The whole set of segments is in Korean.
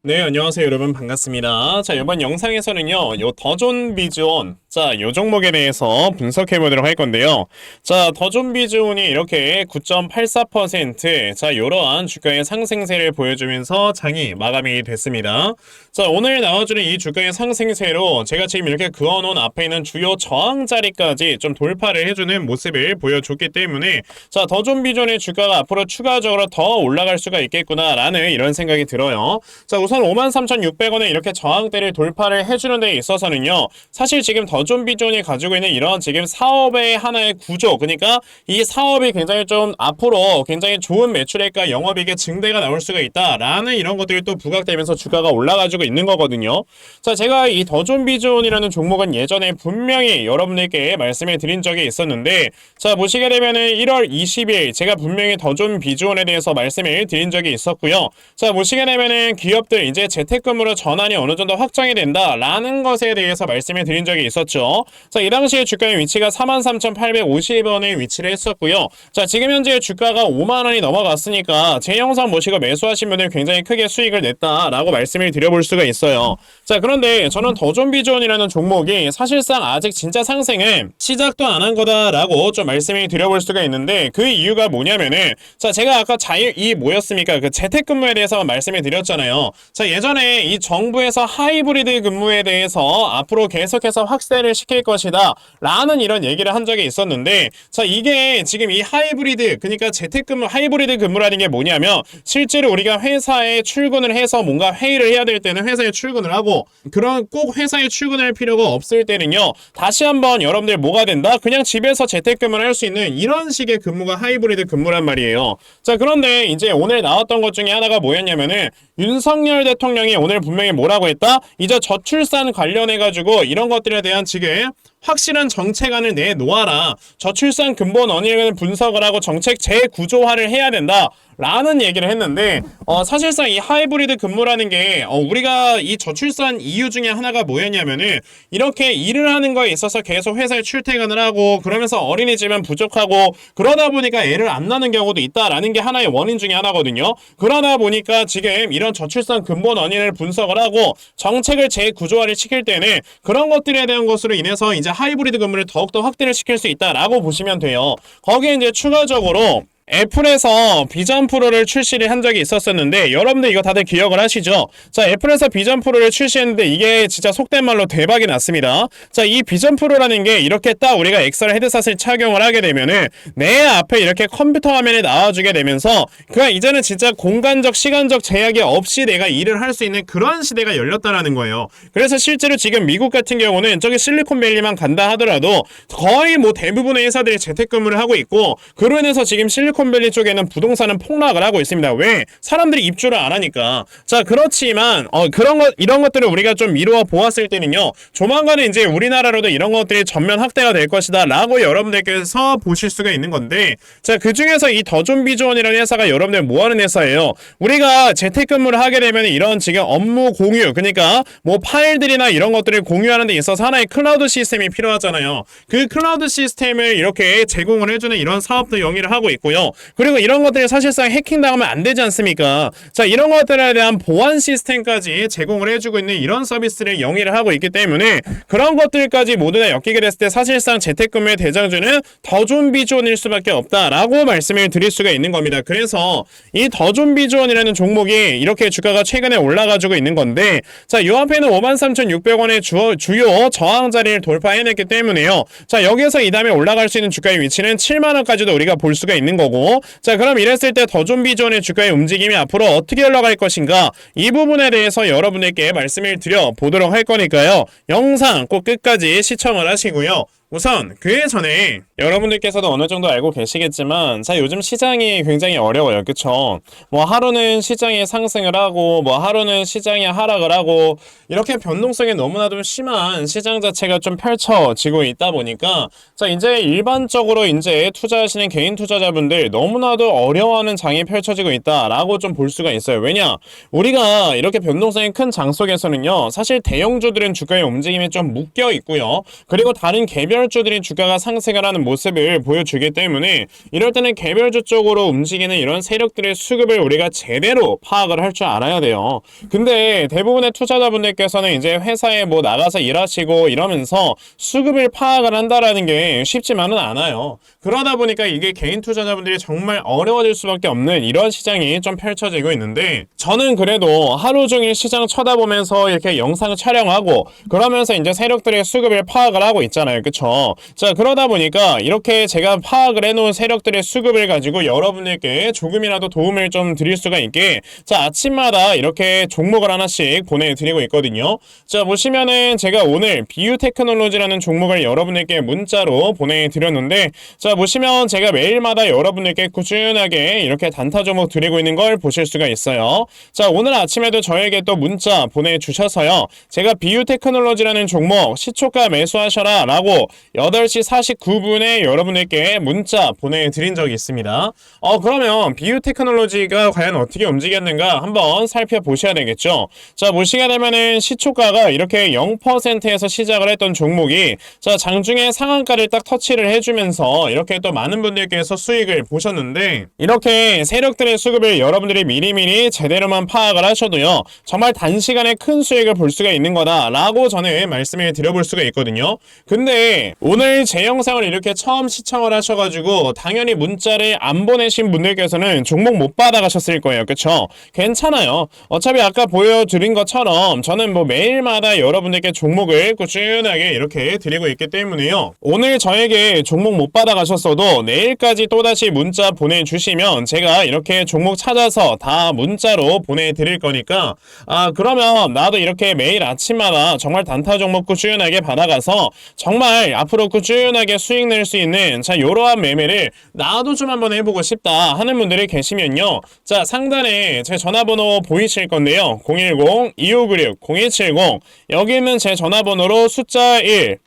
네, 안녕하세요, 여러분. 반갑습니다. 자, 이번 영상에서는요, 요 더존 비즈온, 자, 요 종목에 대해서 분석해 보도록 할 건데요. 자, 더존 비즈온이 이렇게 9.84%, 자, 이러한 주가의 상승세를 보여주면서 장이 마감이 됐습니다. 자, 오늘 나와주는 이 주가의 상승세로 제가 지금 이렇게 그어놓은 앞에 있는 주요 저항 자리까지 좀 돌파를 해주는 모습을 보여줬기 때문에, 자, 더존 비즈온의 주가가 앞으로 추가적으로 더 올라갈 수가 있겠구나라는 이런 생각이 들어요. 자, 우선 53,600원에 이렇게 저항대를 돌파를 해주는 데 있어서는요, 사실 지금 더존 비존이 가지고 있는 이런 지금 사업의 하나의 구조, 그러니까 이 사업이 굉장히 좀 앞으로 굉장히 좋은 매출액과 영업이익의 증대가 나올 수가 있다라는 이런 것들이 또 부각되면서 주가가 올라가지고 있는 거거든요. 자, 제가 이 더존 비존이라는 종목은 예전에 분명히 여러분들께 말씀을 드린 적이 있었는데, 자, 보시게 되면은 1월 20일 제가 분명히 더존 비존에 대해서 말씀을 드린 적이 있었고요. 자, 보시게 되면은 기업들 이제 재택근무로 전환이 어느 정도 확정이 된다라는 것에 대해서 말씀을 드린 적이 있었죠. 자, 이 당시에 주가의 위치가 43,850원에 위치를 했었고요. 자, 지금 현재 주가가 5만원이 넘어갔으니까 제 영상 보시고 매수하신 분들 굉장히 크게 수익을 냈다라고 말씀을 드려볼 수가 있어요. 자, 그런데 저는 더존 비존이라는 종목이 사실상 아직 진짜 상승은 시작도 안 한 거다라고 좀 말씀을 드려볼 수가 있는데, 그 이유가 뭐냐면은, 자, 제가 아까 뭐였습니까? 그 재택근무에 대해서 말씀을 드렸잖아요. 자, 예전에 이 정부에서 하이브리드 근무에 대해서 앞으로 계속해서 확대를 시킬 것이다 라는 이런 얘기를 한 적이 있었는데, 자, 이게 지금 이 하이브리드, 그러니까 재택근무, 하이브리드 근무라는 게 뭐냐면, 실제로 우리가 회사에 출근을 해서 뭔가 회의를 해야 될 때는 회사에 출근을 하고, 그런 꼭 회사에 출근할 필요가 없을 때는요, 다시 한번 여러분들 뭐가 된다? 그냥 집에서 재택근무를 할 수 있는 이런 식의 근무가 하이브리드 근무란 말이에요. 자, 그런데 이제 오늘 나왔던 것 중에 하나가 뭐였냐면은, 윤석열 대통령이 오늘 분명히 뭐라고 했다? 이제 저출산 관련해가지고 이런 것들에 대한 지금 확실한 정책안을 내놓아라. 저출산 근본 원인을 분석을 하고 정책 재구조화를 해야 된다 라는 얘기를 했는데, 사실상 이 하이브리드 근무라는 게 우리가 이 저출산 이유 중에 하나가 뭐였냐면은, 이렇게 일을 하는 거에 있어서 계속 회사에 출퇴근을 하고 그러면서 어린이집은 부족하고 그러다 보니까 애를 안 낳는 경우도 있다라는 게 하나의 원인 중에 하나거든요. 그러다 보니까 지금 이런 저출산 근본 원인을 분석을 하고 정책을 재구조화를 시킬 때는 그런 것들에 대한 것으로 인해서 이제 하이브리드 근무를 더욱더 확대를 시킬 수 있다라고 보시면 돼요. 거기에 이제 추가적으로 애플에서 비전 프로를 출시를 한 적이 있었었는데, 여러분들 이거 다들 기억을 하시죠? 자, 애플에서 비전 프로를 출시했는데 이게 진짜 속된 말로 대박이 났습니다. 자, 이 비전 프로라는 게 이렇게 딱 우리가 엑셀 헤드셋을 착용을 하게 되면은 내 앞에 이렇게 컴퓨터 화면에 나와주게 되면서, 그냥 이제는 진짜 공간적 시간적 제약이 없이 내가 일을 할 수 있는 그런 시대가 열렸다라는 거예요. 그래서 실제로 지금 미국 같은 경우는 저기 실리콘밸리만 간다 하더라도 거의 뭐 대부분의 회사들이 재택근무를 하고 있고, 그로 인해서 지금 실리콘밸리 쪽에는 부동산은 폭락을 하고 있습니다. 왜? 사람들이 입주를 안 하니까. 자, 그렇지만 이런 것들을 우리가 좀 미루어 보았을 때는요, 조만간에 이제 우리나라로도 이런 것들이 전면 확대가 될 것이다 라고 여러분들께서 보실 수가 있는 건데, 자, 그 중에서 이 더존 비존이라는 회사가 여러분들 뭐 하는 회사예요? 우리가 재택근무를 하게 되면 이런 지금 업무 공유, 그러니까 뭐 파일들이나 이런 것들을 공유하는 데 있어서 하나의 클라우드 시스템이 필요하잖아요. 그 클라우드 시스템을 이렇게 제공을 해주는 이런 사업도 영위를 하고 있고요. 그리고 이런 것들이 사실상 해킹당하면 안 되지 않습니까? 자, 이런 것들에 대한 보안 시스템까지 제공을 해주고 있는 이런 서비스를 영위를 하고 있기 때문에, 그런 것들까지 모두 다 엮이게 됐을 때 사실상 재택근무의 대장주는 더존 비존일 수밖에 없다라고 말씀을 드릴 수가 있는 겁니다. 그래서 이 더존 비존이라는 종목이 이렇게 주가가 최근에 올라가지고 있는 건데, 자, 요 앞에는 53,600원의 주요 저항 자리를 돌파해냈기 때문에요. 자, 여기에서 이 다음에 올라갈 수 있는 주가의 위치는 7만원까지도 우리가 볼 수가 있는 거고, 자, 그럼 이랬을 때 더존 비존의 주가의 움직임이 앞으로 어떻게 흘러갈 것인가, 이 부분에 대해서 여러분들께 말씀을 드려 보도록 할 거니까요, 영상 꼭 끝까지 시청을 하시고요. 우선 그 전에 여러분들께서도 어느 정도 알고 계시겠지만, 자, 요즘 시장이 굉장히 어려워요. 그쵸? 뭐 하루는 시장이 상승을 하고 뭐 하루는 시장이 하락을 하고, 이렇게 변동성이 너무나도 심한 시장 자체가 좀 펼쳐지고 있다 보니까, 자, 이제 일반적으로 이제 투자하시는 개인 투자자분들 너무나도 어려워하는 장이 펼쳐지고 있다라고 좀 볼 수가 있어요. 왜냐? 우리가 이렇게 변동성이 큰 장 속에서는요, 사실 대형주들은 주가의 움직임이 좀 묶여 있고요. 그리고 다른 개별 개별주들이 주가가 상승을 하는 모습을 보여주기 때문에 이럴 때는 개별주 쪽으로 움직이는 이런 세력들의 수급을 우리가 제대로 파악을 할 줄 알아야 돼요. 근데 대부분의 투자자분들께서는 이제 회사에 뭐 나가서 일하시고 이러면서 수급을 파악을 한다라는 게 쉽지만은 않아요. 그러다 보니까 이게 개인 투자자분들이 정말 어려워질 수밖에 없는 이런 시장이 좀 펼쳐지고 있는데, 저는 그래도 하루 종일 시장 쳐다보면서 이렇게 영상 촬영하고 그러면서 이제 세력들의 수급을 파악을 하고 있잖아요. 그쵸? 자, 그러다 보니까 이렇게 제가 파악을 해놓은 세력들의 수급을 가지고 여러분들께 조금이라도 도움을 좀 드릴 수가 있게, 자, 아침마다 이렇게 종목을 하나씩 보내드리고 있거든요. 자, 보시면은 제가 오늘 비유테크놀로지라는 종목을 여러분들께 문자로 보내드렸는데, 자, 보시면 제가 매일마다 여러분들께 꾸준하게 이렇게 단타 종목 드리고 있는 걸 보실 수가 있어요. 자, 오늘 아침에도 저에게 또 문자 보내주셔서요, 제가 비유테크놀로지라는 종목 시초가 매수하셔라 라고 8시 49분에 여러분들께 문자 보내드린 적이 있습니다. 그러면 비유테크놀로지가 과연 어떻게 움직였는가 한번 살펴보셔야 되겠죠. 자, 보시게 되면은 시초가가 이렇게 0%에서 시작을 했던 종목이, 자, 장중에 상한가를 딱 터치를 해주면서 이렇게 또 많은 분들께서 수익을 보셨는데, 이렇게 세력들의 수급을 여러분들이 미리미리 제대로만 파악을 하셔도요, 정말 단시간에 큰 수익을 볼 수가 있는 거다 라고 저는 말씀을 드려볼 수가 있거든요. 근데 오늘 제 영상을 이렇게 처음 시청을 하셔가지고 당연히 문자를 안 보내신 분들께서는 종목 못 받아가셨을 거예요. 그쵸? 괜찮아요. 어차피 아까 보여드린 것처럼 저는 뭐 매일마다 여러분들께 종목을 꾸준하게 이렇게 드리고 있기 때문에요, 오늘 저에게 종목 못 받아가셨어도 내일까지 또다시 문자 보내주시면 제가 이렇게 종목 찾아서 다 문자로 보내드릴 거니까, 그러면 나도 이렇게 매일 아침마다 정말 단타 종목 꾸준하게 받아가서 정말 앞으로 꾸준하게 수익 낼 수 있는, 자, 이러한 매매를 나도 좀 한번 해보고 싶다 하는 분들이 계시면요, 자, 상단에 제 전화번호 보이실 건데요, 010-2596-0170, 여기 있는 제 전화번호로 숫자 1,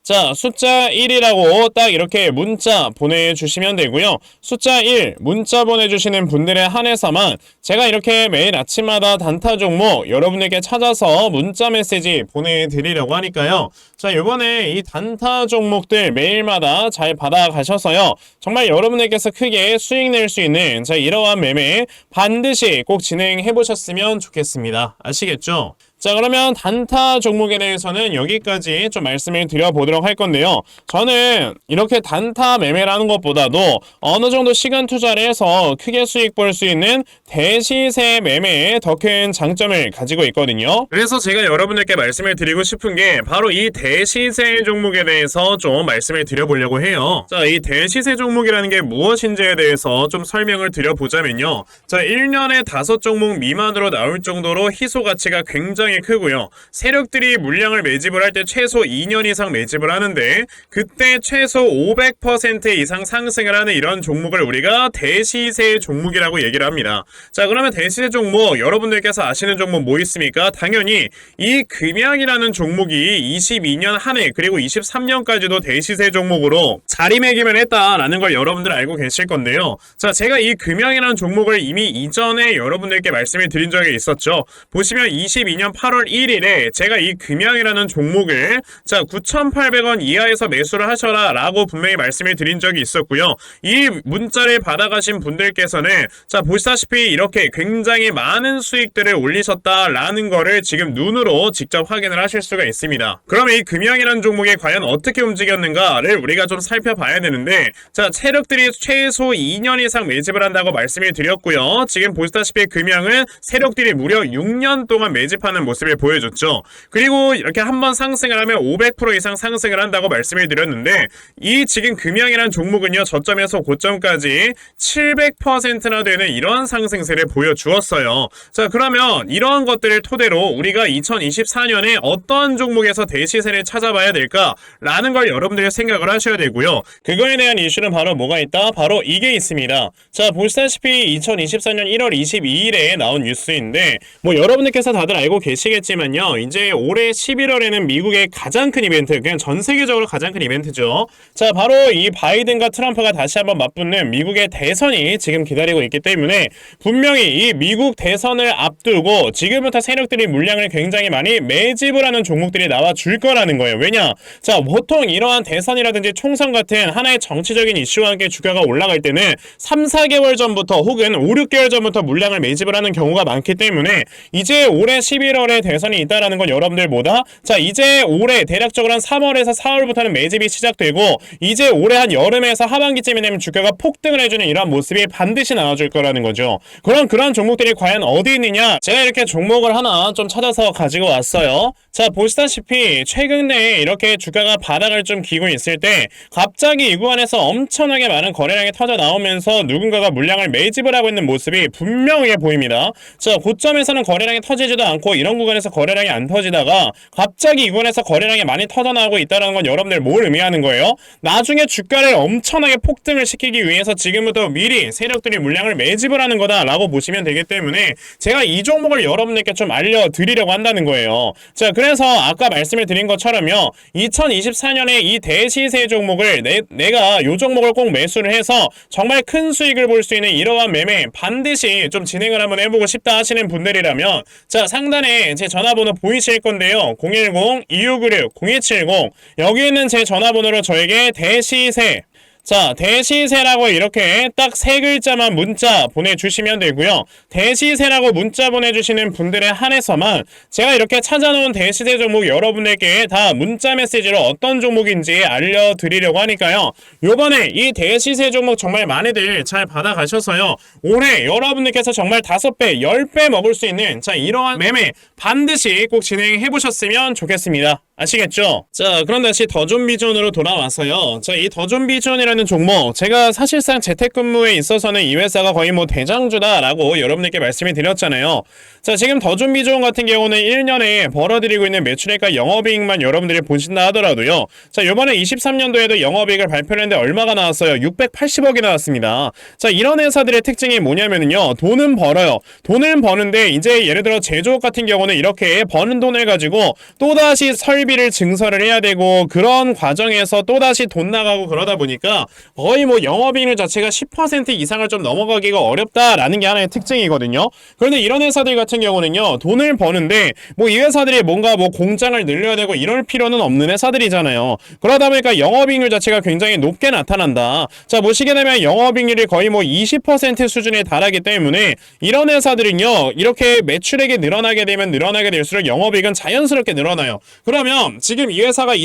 자, 숫자 1이라고 딱 이렇게 문자 보내주시면 되고요. 숫자 1 문자 보내주시는 분들에 한해서만 제가 이렇게 매일 아침마다 단타 종목 여러분에게 찾아서 문자 메시지 보내드리려고 하니까요. 자, 요번에 이 단타 종목들 매일마다 잘 받아가셔서요, 정말 여러분에게서 크게 수익 낼 수 있는, 자, 이러한 매매 반드시 꼭 진행해 보셨으면 좋겠습니다. 아시겠죠? 자, 그러면 단타 종목에 대해서는 여기까지 좀 말씀을 드려보도록 할 건데요, 저는 이렇게 단타 매매라는 것보다도 어느 정도 시간 투자를 해서 크게 수익 볼 수 있는 대시세 매매에 더 큰 장점을 가지고 있거든요. 그래서 제가 여러분들께 말씀을 드리고 싶은 게 바로 이 대시세 종목에 대해서 좀 말씀을 드려보려고 해요. 자, 이 대시세 종목이라는 게 무엇인지에 대해서 좀 설명을 드려보자면요, 자, 1년에 5종목 미만으로 나올 정도로 희소 가치가 굉장히 크고요, 세력들이 물량을 매집을 할 때 최소 2년 이상 매집을 하는데 그때 최소 500% 이상 상승을 하는 이런 종목을 우리가 대시세 종목이라고 얘기를 합니다. 자, 그러면 대시세 종목 여러분들께서 아시는 종목 뭐 있습니까? 당연히 이 금양이라는 종목이 22년 한 해 그리고 23년까지도 대시세 종목으로 자리매김을 했다라는 걸 여러분들 알고 계실 건데요. 자, 제가 이 금양이라는 종목을 이미 이전에 여러분들께 말씀을 드린 적이 있었죠. 보시면 22년 8월 1일에 제가 이 금양이라는 종목을, 자, 9,800원 이하에서 매수를 하셔라 라고 분명히 말씀을 드린 적이 있었고요. 이 문자를 받아가신 분들께서는, 자, 보시다시피 이렇게 굉장히 많은 수익들을 올리셨다라는 거를 지금 눈으로 직접 확인을 하실 수가 있습니다. 그러면 이 금양이라는 종목이 과연 어떻게 움직였는가를 우리가 좀 살펴봐야 되는데, 자, 세력들이 최소 2년 이상 매집을 한다고 말씀을 드렸고요, 지금 보시다시피 금양은 세력들이 무려 6년 동안 매집하는 모습을 보여줬죠. 그리고 이렇게 한번 상승을 하면 500% 이상 상승을 한다고 말씀을 드렸는데, 이 지금 금양이라는 종목은요, 저점에서 고점까지 700%나 되는 이런 상승세를 보여주었어요. 자, 그러면 이러한 것들을 토대로 우리가 2024년에 어떠한 종목에서 대시세를 찾아봐야 될까라는 걸 여러분들이 생각을 하셔야 되고요. 그거에 대한 이슈는 바로 뭐가 있다? 바로 이게 있습니다. 자, 보시다시피 2024년 1월 22일에 나온 뉴스인데, 뭐 여러분들께서 다들 알고 계시 계시겠지만요. 이제 올해 11월에는 미국의 가장 큰 이벤트, 그냥 전 세계적으로 가장 큰 이벤트죠. 자, 바로 이 바이든과 트럼프가 다시 한번 맞붙는 미국의 대선이 지금 기다리고 있기 때문에 분명히 이 미국 대선을 앞두고 지금부터 세력들이 물량을 굉장히 많이 매집을 하는 종목들이 나와 줄 거라는 거예요. 왜냐? 자, 보통 이러한 대선이라든지 총선 같은 하나의 정치적인 이슈와 함께 주가가 올라갈 때는 3, 4개월 전부터 혹은 5, 6개월 전부터 물량을 매집을 하는 경우가 많기 때문에 이제 올해 11월에 대선이 있다라는 건 여러분들 뭐다? 자, 이제 올해 대략적으로 한 3월에서 4월부터는 매집이 시작되고 이제 올해 한 여름에서 하반기쯤이 되면 주가가 폭등을 해주는 이런 모습이 반드시 나와줄 거라는 거죠. 그럼 그런 종목들이 과연 어디 있느냐? 제가 이렇게 종목을 하나 좀 찾아서 가지고 왔어요. 자, 보시다시피 최근에 이렇게 주가가 바닥을 좀 기고 있을 때 갑자기 이 구간에서 엄청나게 많은 거래량이 터져 나오면서 누군가가 물량을 매집을 하고 있는 모습이 분명하게 보입니다. 자, 고점에서는 거래량이 터지지도 않고 이런 구간에서 거래량이 안 터지다가 갑자기 이 구간에서 거래량이 많이 터져 나오고 있다는 건 여러분들 뭘 의미하는 거예요? 나중에 주가를 엄청나게 폭등을 시키기 위해서 지금부터 미리 세력들이 물량을 매집을 하는 거다라고 보시면 되기 때문에 제가 이 종목을 여러분들께 좀 알려드리려고 한다는 거예요. 자, 그래서 아까 말씀을 드린 것처럼요, 2024년에 이 대시세 종목을 내가 이 종목을 꼭 매수를 해서 정말 큰 수익을 볼 수 있는 이러한 매매 반드시 좀 진행을 한번 해보고 싶다 하시는 분들이라면 자, 상단에 제 전화번호 보이실 건데요. 010-2696-0270 여기 있는 제 전화번호로 저에게 대시세, 자, 대시세라고 이렇게 딱 세 글자만 문자 보내주시면 되고요. 대시세라고 문자 보내주시는 분들에 한해서만 제가 이렇게 찾아놓은 대시세 종목 여러분에게 다 문자 메시지로 어떤 종목인지 알려드리려고 하니까요. 요번에 이 대시세 종목 정말 많이들 잘 받아가셔서요. 올해 여러분들께서 정말 5배, 10배 먹을 수 있는 자, 이러한 매매 반드시 꼭 진행해보셨으면 좋겠습니다. 아시겠죠? 자, 그럼 다시 더존비전으로 돌아와서요. 자, 이 더존비전이라는 종목 제가 사실상 재택근무에 있어서는 이 회사가 거의 뭐 대장주다라고 여러분들께 말씀을 드렸잖아요. 자, 지금 더존비전 같은 경우는 1년에 벌어들이고 있는 매출액과 영업이익만 여러분들이 보신다 하더라도요. 자, 요번에 23년도에도 영업이익을 발표를 했는데 얼마가 나왔어요? 680억이 나왔습니다. 자, 이런 회사들의 특징이 뭐냐면요. 돈은 벌어요. 돈은 버는데 이제 예를 들어 제조업 같은 경우는 이렇게 버는 돈을 가지고 또다시 설비를 증설을 해야 되고 그런 과정에서 또다시 돈 나가고 그러다 보니까 거의 뭐 영업이익 자체가 10% 이상을 좀 넘어가기가 어렵다라는 게 하나의 특징이거든요. 그런데 이런 회사들 같은 경우는요, 돈을 버는데 뭐 이 회사들이 뭔가 뭐 공장을 늘려야 되고 이럴 필요는 없는 회사들이잖아요. 그러다 보니까 영업이익률 자체가 굉장히 높게 나타난다. 자, 보시게 되면 영업이익률이 거의 뭐 20% 수준에 달하기 때문에 이런 회사들은요, 이렇게 매출액이 늘어나게 되면 늘어나게 될수록 영업이익은 자연스럽게 늘어나요. 그러면 지금 이 회사가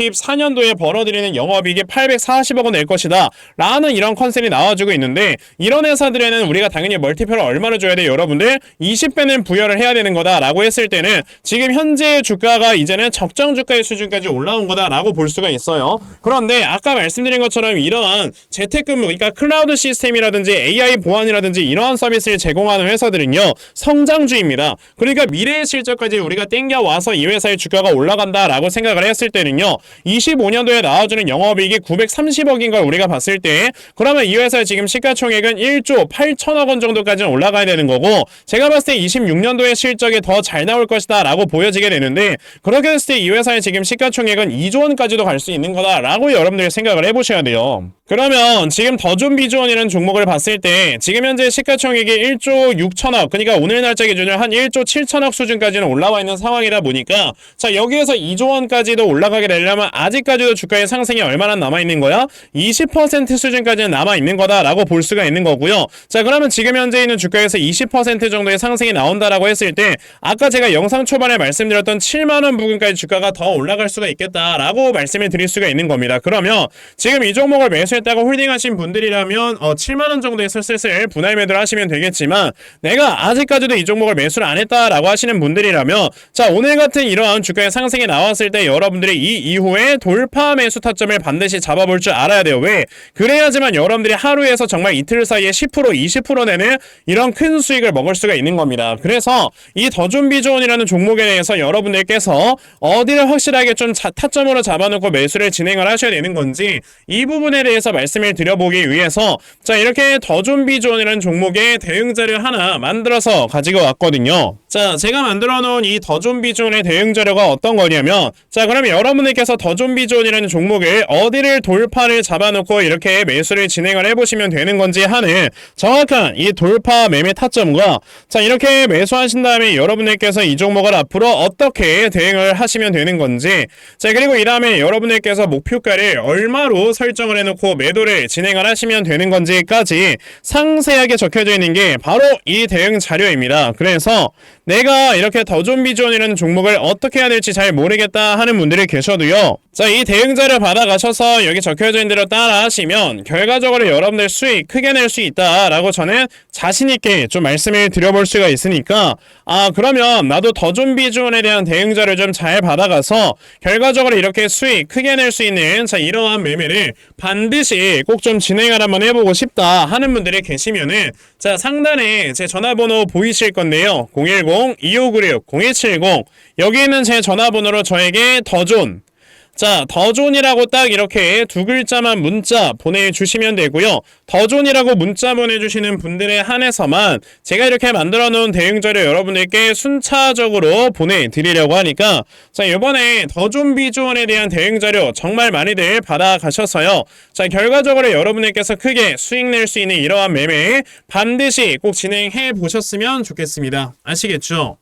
2024년도에 벌어들이는 영업이익이 840억 원 낼 것이다 라는 이런 컨셉이 나와주고 있는데 이런 회사들에는 우리가 당연히 멀티플을 얼마를 줘야 돼요? 여러분들 20배는 부여를 해야 되는 거다 라고 했을 때는 지금 현재 주가가 이제는 적정 주가의 수준까지 올라온 거다 라고 볼 수가 있어요. 그런데 아까 말씀드린 것처럼 이러한 재택근무, 그러니까 클라우드 시스템이라든지 AI 보안이라든지 이러한 서비스를 제공하는 회사들은요, 성장주입니다. 그러니까 미래의 실적까지 우리가 땡겨와서 이 회사의 주가가 올라간다라고 생각을 했을 때는요, 25년도에 나와주는 영업이익이 930억인 걸 우리가 봤을 때 그러면 이 회사의 지금 시가총액은 1조 8천억 원 정도까지는 올라가야 되는 거고 제가 봤을 때 26년도에 실적이 더 잘 나올 것이다 라고 보여지게 되는데 그렇게 됐을 때 이 회사의 지금 시가총액은 2조 원까지도 갈 수 있는 거다 라고 여러분들이 생각을 해보셔야 돼요. 그러면 지금 더존비전이라는 종목을 봤을 때 지금 현재 시가총액이 1조 6천억, 그러니까 오늘 날짜 기준으로 한 1조 7천억 수준까지는 올라와 있는 상황이다 보니까 자, 여기에서 2조 원까지도 올라가게 되려면 아직까지도 주가의 상승이 얼마나 남아있는 거야? 20% 수준까지는 남아있는 거다라고 볼 수가 있는 거고요. 자, 그러면 지금 현재 있는 주가에서 20% 정도의 상승이 나온다라고 했을 때 아까 제가 영상 초반에 말씀드렸던 7만원 부근까지 주가가 더 올라갈 수가 있겠다라고 말씀을 드릴 수가 있는 겁니다. 그러면 지금 이 종목을 매수했다고 홀딩하신 분들이라면 7만원 정도에서 슬슬 분할 매도를 하시면 되겠지만 내가 아직까지도 이 종목을 매수를 안 했다라고 하시는 분들이라면 자, 오늘 같은 이러한 주가의 상승이 나왔을 때 여러분들이 이 이후에 돌파 매수 타점을 반드시 잡아볼 줄 알아야 돼요. 왜? 그래야지만 여러분들이 하루에서 정말 이틀 사이에 10% 20% 내는 이런 큰 수익을 먹을 수가 있는 겁니다. 그래서 이 더존비전이라는 종목에 대해서 여러분들께서 어디를 확실하게 좀 타점으로 잡아놓고 매수를 진행을 하셔야 되는 건지 이 부분에 대해서 말씀을 드려보기 위해서 자, 이렇게 더존비전이라는 종목의 대응자를 하나 만들어서 가지고 왔거든요. 자, 제가 만들어 놓은 이 더존비존의 대응 자료가 어떤 거냐면, 자, 그러면 여러분들께서 더존비존이라는 종목을 어디를 돌파를 잡아놓고 이렇게 매수를 진행을 해보시면 되는 건지 하는 정확한 이 돌파 매매 타점과, 자, 이렇게 매수하신 다음에 여러분들께서 이 종목을 앞으로 어떻게 대응을 하시면 되는 건지, 자, 그리고 이 다음에 여러분들께서 목표가를 얼마로 설정을 해놓고 매도를 진행을 하시면 되는 건지까지 상세하게 적혀져 있는 게 바로 이 대응 자료입니다. 그래서 내가 이렇게 더존비존이라는 종목을 어떻게 해야 될지 잘 모르겠다 하는 분들이 계셔도요, 자, 이 대응 자료 받아가셔서 여기 적혀져 있는 대로 따라 하시면 결과적으로 여러분들 수익 크게 낼 수 있다라고 저는 자신있게 좀 말씀을 드려볼 수가 있으니까, 아, 그러면 나도 더존비존에 대한 대응 자료 좀 잘 받아가서 결과적으로 이렇게 수익 크게 낼 수 있는, 자, 이러한 매매를 반드시 꼭 좀 진행을 한번 해보고 싶다 하는 분들이 계시면은, 자, 상단에 제 전화번호 보이실 건데요, 010-2596-0170, 여기 있는 제 전화번호로 저에게 더존, 자, 더존이라고 딱 이렇게 두 글자만 문자 보내주시면 되고요. 더존이라고 문자 보내주시는 분들에 한해서만 제가 이렇게 만들어 놓은 대응자료 여러분들께 순차적으로 보내드리려고 하니까, 자, 이번에 더존비존에 대한 대응자료 정말 많이들 받아가셔서요, 자, 결과적으로 여러분들께서 크게 수익 낼 수 있는 이러한 매매 반드시 꼭 진행해 보셨으면 좋겠습니다. 아시겠죠?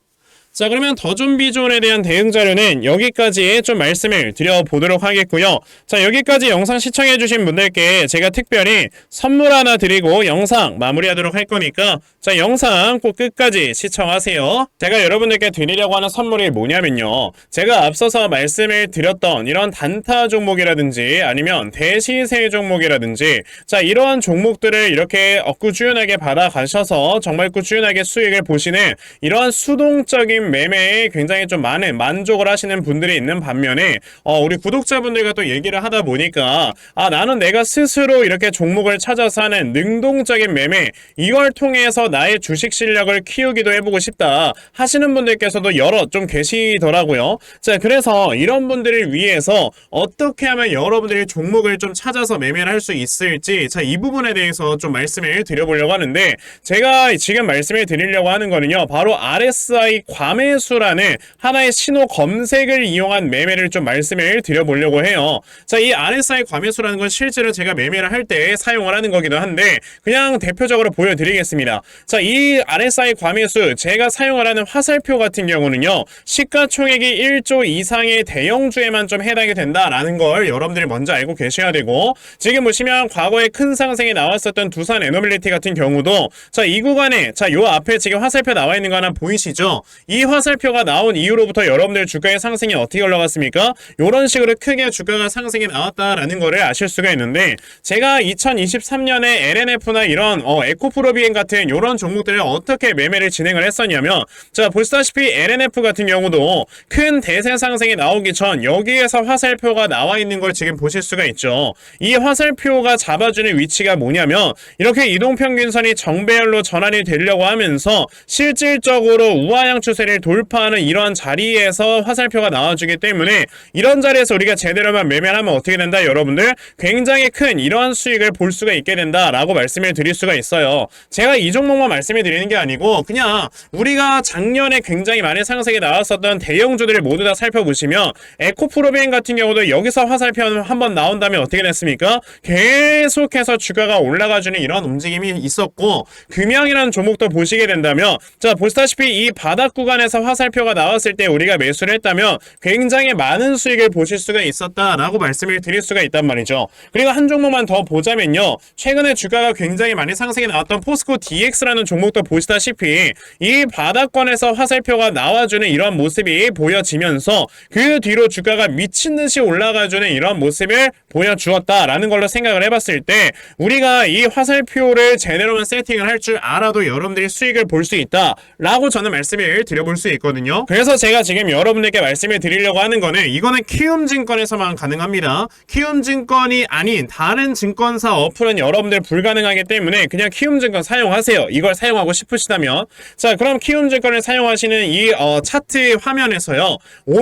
자, 그러면 더존비존에 대한 대응 자료는 여기까지 좀 말씀을 드려보도록 하겠고요. 자, 여기까지 영상 시청해주신 분들께 제가 특별히 선물 하나 드리고 영상 마무리하도록 할 거니까, 자, 영상 꼭 끝까지 시청하세요. 제가 여러분들께 드리려고 하는 선물이 뭐냐면요, 제가 앞서서 말씀을 드렸던 이런 단타 종목이라든지 아니면 대시세 종목이라든지, 자, 이러한 종목들을 이렇게 꾸준하게 받아가셔서 정말 꾸준하게 수익을 보시는 이러한 수동적인 매매에 굉장히 좀 많은 만족을 하시는 분들이 있는 반면에, 우리 구독자분들과 또 얘기를 하다 보니까, 아, 나는 내가 스스로 이렇게 종목을 찾아서 하는 능동적인 매매, 이걸 통해서 나의 주식 실력을 키우기도 해보고 싶다 하시는 분들께서도 여러 좀 계시더라고요. 자, 그래서 이런 분들을 위해서 어떻게 하면 여러분들이 종목을 좀 찾아서 매매를 할 수 있을지, 자, 이 부분에 대해서 좀 말씀을 드려보려고 하는데, 제가 지금 말씀을 드리려고 하는 거는요, 바로 RSI 과매수라는 하나의 신호 검색을 이용한 매매를 좀 말씀을 드려보려고 해요. 자, 이 RSI 과매수라는 건 실제로 제가 매매를 할 때 사용을 하는 거기도 한데, 그냥 대표적으로 보여드리겠습니다. 자, 이 RSI 과매수, 제가 사용을 하는 화살표 같은 경우는요, 시가총액이 1조 이상의 대형주에만 좀 해당이 된다라는 걸 여러분들이 먼저 알고 계셔야 되고, 지금 보시면 과거에 큰 상승이 나왔었던 두산 에너빌리티 같은 경우도, 자, 이 구간에, 자, 요 앞에 지금 화살표 나와 있는 거 하나 보이시죠? 이 화살표가 나온 이후로부터 여러분들 주가의 상승이 어떻게 올라갔습니까? 요런 식으로 크게 주가가 상승이 나왔다라는 거를 아실 수가 있는데, 제가 2023년에 LNF나 이런 에코프로비엔 같은 요런 종목들을 어떻게 매매를 진행을 했었냐면, 자, 보시다시피 LNF 같은 경우도 큰 대세 상승이 나오기 전 여기에서 화살표가 나와 있는 걸 지금 보실 수가 있죠. 이 화살표가 잡아주는 위치가 뭐냐면, 이렇게 이동평균선이 정배열로 전환이 되려고 하면서 실질적으로 우하향 추세를 돌파하는 이러한 자리에서 화살표가 나와주기 때문에, 이런 자리에서 우리가 제대로만 매매를 하면 어떻게 된다, 여러분들? 굉장히 큰 이러한 수익을 볼 수가 있게 된다라고 말씀을 드릴 수가 있어요. 제가 이 종목만 말씀을 드리는 게 아니고, 그냥 우리가 작년에 굉장히 많은 상승이 나왔었던 대형주들을 모두 다 살펴보시면, 에코프로비엔 같은 경우도 여기서 화살표 한번 나온 다음에 어떻게 됐습니까? 계속해서 주가가 올라가주는 이런 움직임이 있었고, 금양이라는 종목도 보시게 된다면, 자, 보시다시피 이 바닥 구간에서 화살표가 나왔을 때 우리가 매수를 했다면 굉장히 많은 수익을 보실 수가 있었다라고 말씀을 드릴 수가 있단 말이죠. 그리고 한 종목만 더 보자면요, 최근에 주가가 굉장히 많이 상승이 나왔던 포스코 DX라는 종목도 보시다시피 이 바닥권에서 화살표가 나와주는 이런 모습이 보여지면서 그 뒤로 주가가 미친듯이 올라가주는 이런 모습을 보여주었다라는 걸로 생각을 해봤을 때, 우리가 이 화살표를 제대로만 세팅을 할 줄 알아도 여러분들이 수익을 볼 수 있다라고 저는 말씀을 드려볼 수 있거든요. 그래서 제가 지금 여러분들께 말씀을 드리려고 하는 거는, 이거는 키움증권에서만 가능합니다. 키움증권이 아닌 다른 증권사 어플은 여러분들 불가능하기 때문에 그냥 키움증권 사용하세요. 이걸 사용하고 싶으시다면. 자, 그럼 키움증권을 사용하시는 이 차트 화면에서요,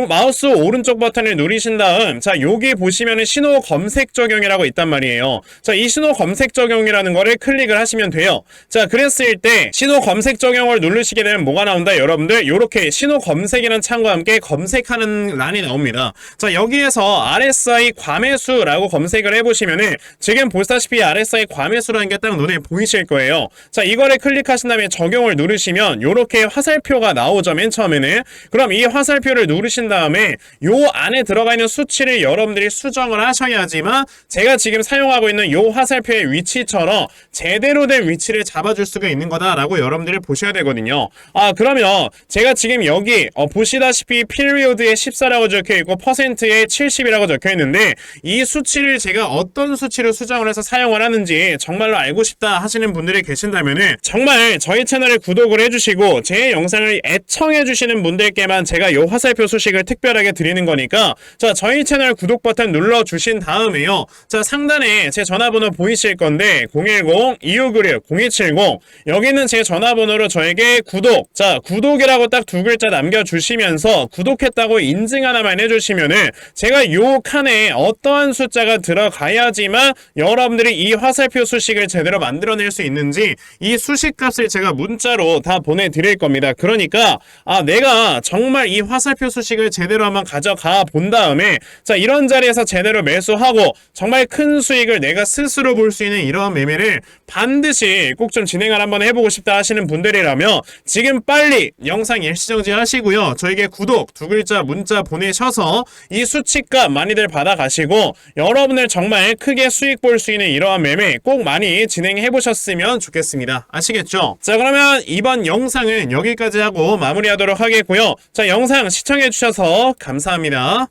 마우스 오른쪽 버튼을 누르신 다음, 자, 여기 보시면은 신호 검색 적용이라고 있단 말이에요. 자, 이 신호 검색 적용이라는 거를 클릭을 하시면 돼요. 자, 그랬을 때 신호 검색 적용을 누르시게 되면 뭐가 나온다, 여러분들? 요렇게 신호 검색이라는 창과 함께 검색하는 란이 나옵니다. 자, 여기에서 RSI 과매수라고 검색을 해보시면은 지금 보시다시피 RSI 과매수라는 게 딱 눈에 보이실 거예요. 자, 이거를 클릭하신 다음에 적용을 누르시면 요렇게 화살표가 나오죠, 맨 처음에는. 그럼 이 화살표를 누르신 다음에 요 안에 들어가 있는 수치를 여러분들이 수정을 하셔야지만 제가 지금 사용하고 있는 요 화살표의 위치처럼 제대로 된 위치를 잡아줄 수가 있는 거다라고 여러분들이 보셔야 되거든요. 그러면 제가 지금 여기 보시다시피 피리오드에 14라고 적혀있고 퍼센트에 70이라고 적혀있는데 이 수치를 제가 어떤 수치로 수정을 해서 사용을 하는지 정말로 알고 싶다 하시는 분들이 계신다면은 정말 저희 채널에 구독을 해주시고 제 영상을 애청해주시는 분들께만 제가 요 화살표 소식을 특별하게 드리는 거니까 자, 저희 채널 구독 버튼 눌러주신 다음에요. 자, 상단에 제 전화번호 보이실 건데 010-2596-0270 여기는 제 전화번호로 저에게 구독, 자, 구독이라고 딱 두 글자 남겨주시면서 구독했다고 인증 하나만 해주시면은 제가 요 칸에 어떠한 숫자가 들어가야지만 여러분들이 이 화살표 수식을 제대로 만들어낼 수 있는지 이 수식 값을 제가 문자로 다 보내드릴 겁니다. 그러니까 내가 정말 이 화살표 수식을 제대로 한번 가져가 본 다음에 자, 이런 자리에서 제대로 매수하고 정말 큰 수익을 내가 스스로 볼 수 있는 이러한 매매를 반드시 꼭 좀 진행을 한번 해보고 싶다 하시는 분들이라면 지금 빨리 영상 일시정지 하시고요. 저에게 구독 두 글자 문자 보내셔서 이 수치값 많이들 받아가시고 여러분들 정말 크게 수익 볼 수 있는 이러한 매매 꼭 많이 진행해 보셨으면 좋겠습니다. 아시겠죠? 자, 그러면 이번 영상은 여기까지 하고 마무리하도록 하겠고요. 자, 영상 시청해 주셔서 감사합니다.